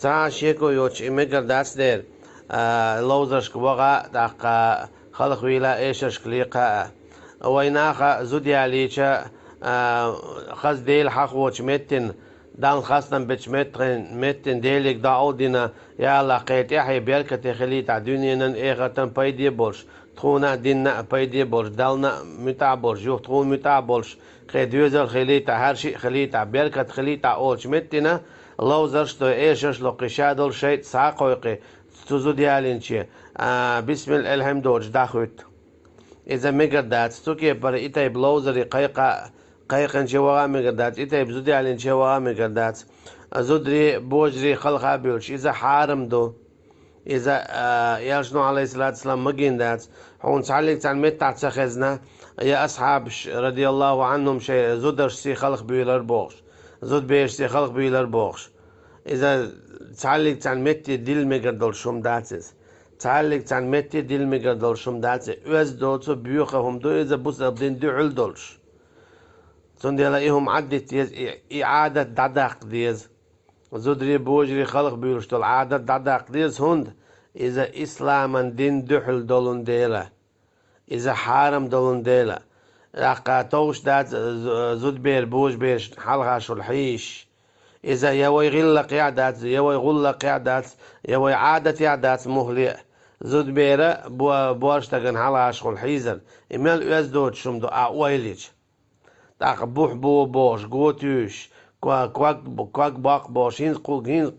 تا شيكو يوتش إميجر داس دير لوزرش كوغا داق خلق ويلا إيشش كليقا ويناخا زوديا ليشا خز ديل حق وش متن دان خاصنا بتش متن ديلك داودنا يا لقيت يحيى بيركة خليت عدونينا إيغتن بايدي بولش تخونا دينا بايدي بولش دالنا متاع بولش يوخ تخون متاع بولش خدوزر خليت هرشي خليت بيركة خليت أولش متنا لوزرش تو إيشش لو قشادل شيء ساقويقي تزوديالينشي بسم الله الحمد دوج داخوت إذا مقدات ستوكي بر إتاي بلوزري قيقن شوغا مقدات إتاي بزودي علين شوغا مقدات زودري بوجري خلقا بيولش إذا حارم دو إذا يالشنو عليه الصلاة والسلام مقيندات حون تعليق تعلمت تعتخزنا يا أصحاب رضي الله عنهم شيء زودرش سي خلق بيولر بوغش زود بيش سي خلق بيولر بوغش إذا تعليق تعلمت ديل مقدول شوم داتز تعلق تعلمت ديل مقدول شوم داتز أز دوتو بيوخهم دو إذا بوس أبدين دعل دولش تندي لاقيهم عدت إعادة ددق ديز زودري بوجري خلق بيولش دول عادة ددق ديز هند إذا إسلاما دين دحل دولن ديلا إذا حارم دولن ديلا لقا توش دات زود بير بوج بير حلقة شلحيش إذا يوي غلق يعدات يوي غلق يعدات يوي عادة يعدات مهلئ زود بيرة بواشتغن حلقة شلحيزر إمال أزدود شمدو أعويليج تاق بوح بو بوش قوتيش كواك باق باش هين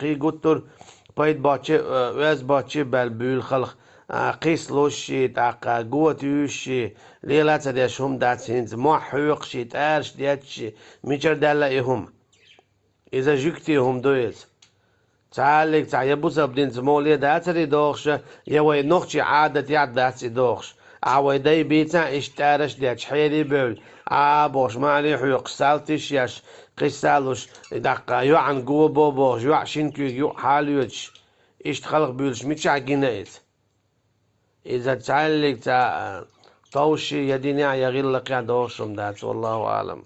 قي قطر بايد باتشي أز باتشي بالبول خلق قيس لوشي تاق قوتيش ليلة تديش هم دات هينز محوق شي تارش دياتشي ميجر دالا إيهم إذا جكتيهم دويز تعالك تعيبوس أبدين زمولي داتري دوخش يوي نوخشي عادة يعد داتي دوخش عوي داي بيتا اشتارش دياتش حيري بول بوش مالي حيوق سالتش ياش قسالوش دقا يو عن قوة بوبوش يو عشينكو يو حاليوش اشت خلق بيولش ميتش عقينيت إذا تعالك توشي يديني يغير لك يا دوخشم دات والله أعلم.